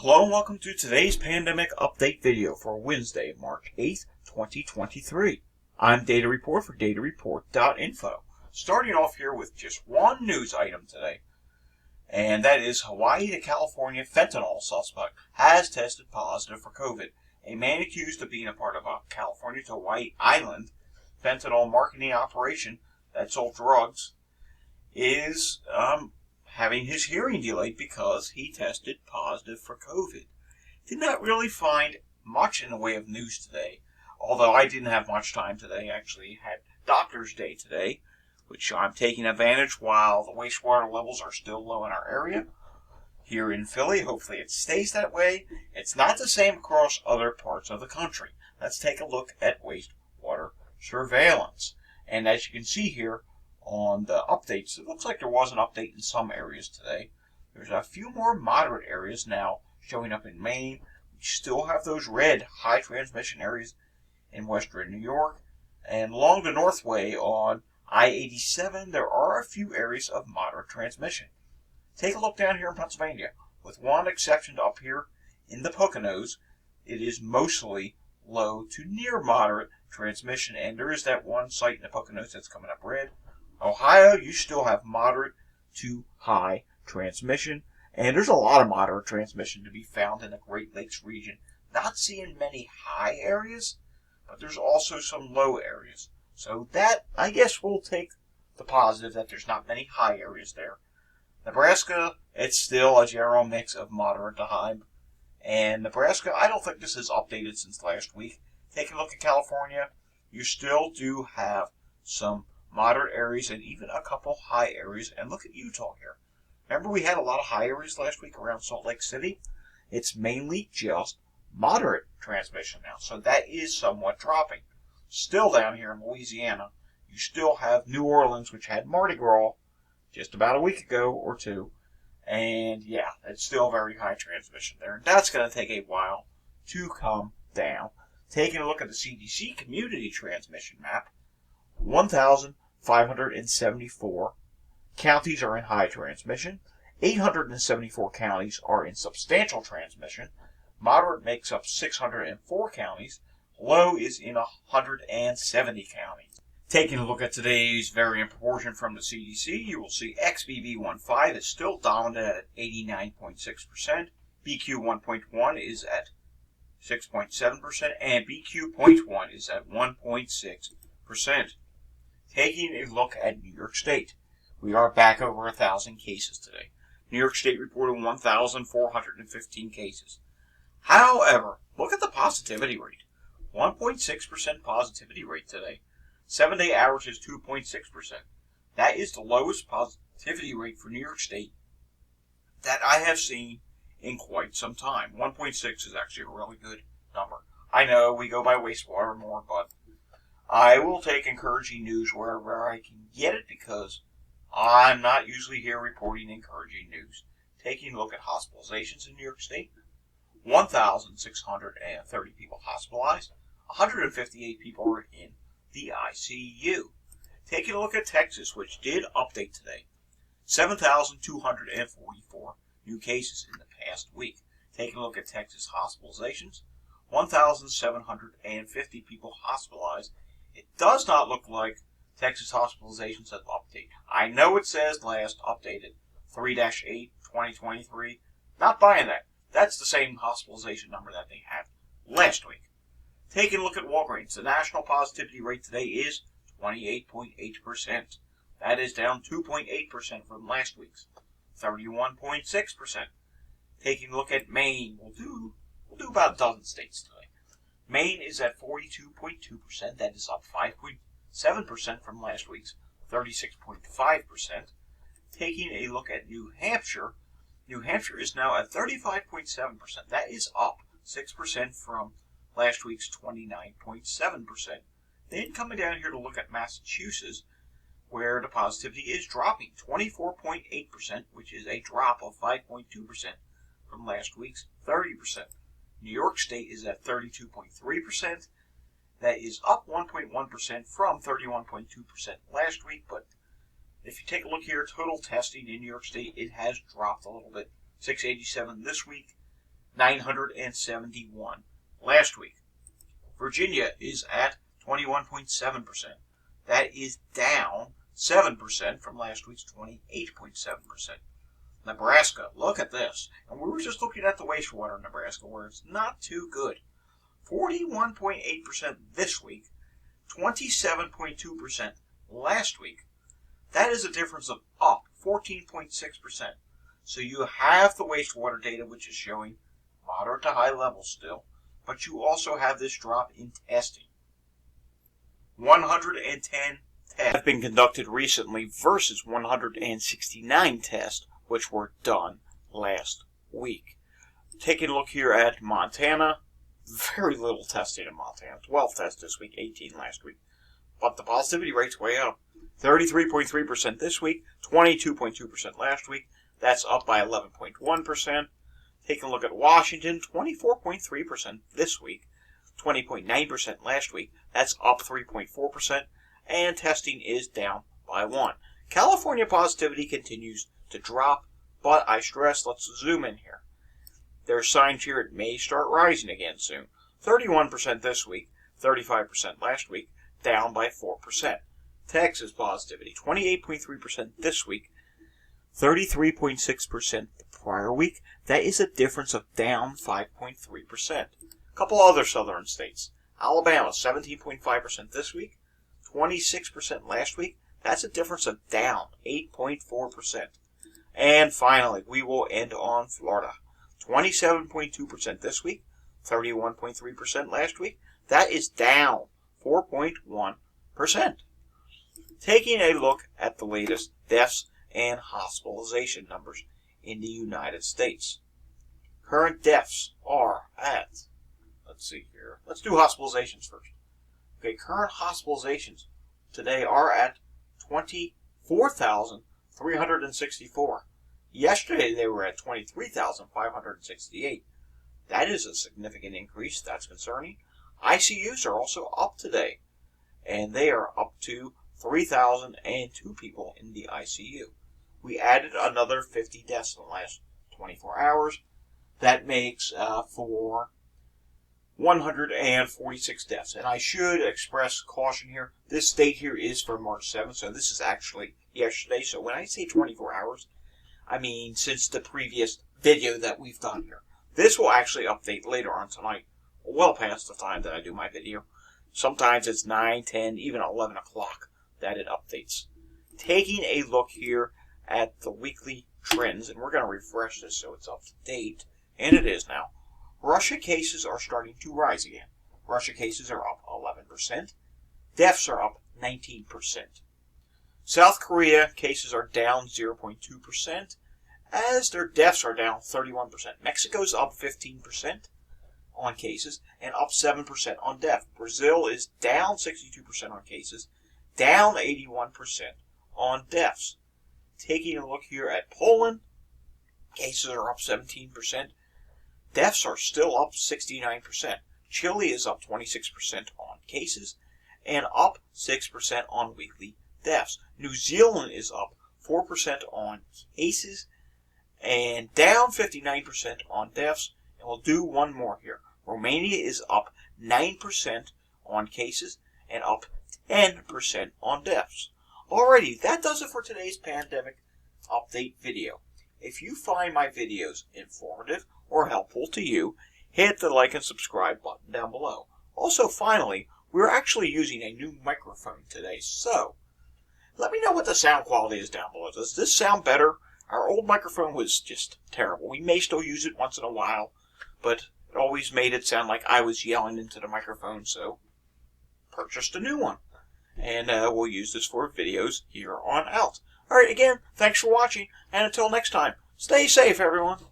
Hello and welcome to today's pandemic update video for Wednesday, March 8th, 2023. I'm Data Report for datareport.info. Starting off here with just one news item today, and that is Hawaii to California fentanyl suspect has tested positive for COVID. A man accused of being a part of a California to Hawaii island fentanyl marketing operation that sold drugs is having his hearing delayed because he tested positive for COVID. Did not really find much in the way of news today, although I didn't have much time today. I actually had Doctor's Day today, which I'm taking advantage while the wastewater levels are still low in our area here in Philly. Hopefully it stays that way. It's not the same across other parts of the country. Let's take a look at wastewater surveillance. And as you can see here, on the updates, it looks like there was an update in some areas today. There's a few more moderate areas now showing up in Maine. We still have those red high transmission areas in western New York. And along the Northway on I-87, there are a few areas of moderate transmission. Take a look down here in Pennsylvania. With one exception up here in the Poconos, it is mostly low to near moderate transmission. And there is that one site in the Poconos that's coming up red. Ohio, you still have moderate to high transmission, and there's a lot of moderate transmission to be found in the Great Lakes region. Not seeing many high areas, but there's also some low areas. So that, I guess, we'll take the positive that there's not many high areas there. Nebraska, it's still a general mix of moderate to high. And Nebraska, I don't think this is updated since last week. Taking a look at California, you still do have some moderate areas and even a couple high areas. And look at Utah here. Remember we had a lot of high areas last week around Salt Lake City? It's mainly just moderate transmission now. So that is somewhat dropping. Still down here in Louisiana, you still have New Orleans, which had Mardi Gras just about a week ago or two. And yeah, it's still very high transmission there. And that's going to take a while to come down. Taking a look at the CDC community transmission map, 1,574 counties are in high transmission. 874 counties are in substantial transmission. Moderate makes up 604 counties. Low is in 170 counties. Taking a look at today's variant proportion from the CDC, you will see XBB.1.5 is still dominant at 89.6%. BQ.1.1 is at 6.7%, and BQ.1 is at 1.6%. Taking a look at New York State, we are back over 1,000 cases today. New York State reported 1,415 cases. However, look at the positivity rate. 1.6% positivity rate today. 7-day average is 2.6%. That is the lowest positivity rate for New York State that I have seen in quite some time. 1.6 is actually a really good number. I know we go by wastewater more, but I will take encouraging news wherever I can get it because I'm not usually here reporting encouraging news. Taking a look at hospitalizations in New York State, 1,630 people hospitalized, 158 people are in the ICU. Taking a look at Texas, which did update today, 7,244 new cases in the past week. Taking a look at Texas hospitalizations, 1,750 people hospitalized. It does not look like Texas hospitalizations have updated. I know it says last updated 3-8-2023. Not buying that. That's the same hospitalization number that they had last week. Taking a look at Walgreens, the national positivity rate today is 28.8%. That is down 2.8% from last week's 31.6%. Taking a look at Maine, we'll do about a dozen states today. Maine is at 42.2%. That is up 5.7% from last week's 36.5%. Taking a look at New Hampshire is now at 35.7%. That is up 6% from last week's 29.7%. Then coming down here to look at Massachusetts, where the positivity is dropping 24.8%, which is a drop of 5.2% from last week's 30%. New York State is at 32.3%. That is up 1.1% from 31.2% last week. But if you take a look here, total testing in New York State, it has dropped a little bit. 687 this week. 971 last week. Virginia is at 21.7%. That is down 7% from last week's 28.7%. Nebraska, look at this. And we were just looking at the wastewater in Nebraska, where it's not too good. 41.8% this week, 27.2% last week. That is a difference of up 14.6%. So you have the wastewater data, which is showing moderate to high levels still, but you also have this drop in testing. 110 tests have been conducted recently versus 169 tests, which were done last week. Taking a look here at Montana, very little testing in Montana. 12 tests this week, 18 last week. But the positivity rate's way up. 33.3% this week, 22.2% last week. That's up by 11.1%. Taking a look at Washington, 24.3% this week, 20.9% last week. That's up 3.4%. And testing is down by 1. California positivity continues to drop, but I stress, let's zoom in here. There's signs here it may start rising again soon. 31% this week, 35% last week, down by 4%. Texas positivity, 28.3% this week, 33.6% the prior week. That is a difference of down 5.3%. A couple other southern states. Alabama, 17.5% this week, 26% last week. That's a difference of down 8.4%. And finally, we will end on Florida. 27.2% this week, 31.3% last week. That is down 4.1%. Taking a look at the latest deaths and hospitalization numbers in the United States. Current deaths are at, let's see here, let's do hospitalizations first. Okay, current hospitalizations today are at 24,364. Yesterday they were at 23,568. That is a significant increase. That's concerning. ICUs are also up today, and they are up to 3,002 people in the ICU. We added another 50 deaths in the last 24 hours. That makes for 146 deaths. And I should express caution here. This date here is for March 7th, so this is actually yesterday. So when I say 24 hours, I mean since the previous video that we've done here. This will actually update later on tonight, well past the time that I do my video. Sometimes it's 9, 10, even 11 o'clock that it updates. Taking a look here at the weekly trends, and we're going to refresh this so it's up to date, and it is now. Russia cases are starting to rise again. Russia cases are up 11%. Deaths are up 19%. South Korea cases are down 0.2%, as their deaths are down 31%. Mexico's up 15% on cases and up 7% on deaths. Brazil is down 62% on cases, down 81% on deaths. Taking a look here at Poland, cases are up 17%. Deaths are still up 69%. Chile is up 26% on cases and up 6% on weekly deaths. New Zealand is up 4% on cases and down 59% on deaths. And we'll do one more here. Romania is up 9% on cases and up 10% on deaths. Alrighty, that does it for today's pandemic update video. If you find my videos informative or helpful to you, hit the like and subscribe button down below. Also, finally, we're actually using a new microphone today, so let me know what the sound quality is down below. Does this sound better? Our old microphone was just terrible. We may still use it once in a while, but it always made it sound like I was yelling into the microphone, so purchased a new one. And we'll use this for videos here on out. Alright, again, thanks for watching, and until next time, stay safe, everyone.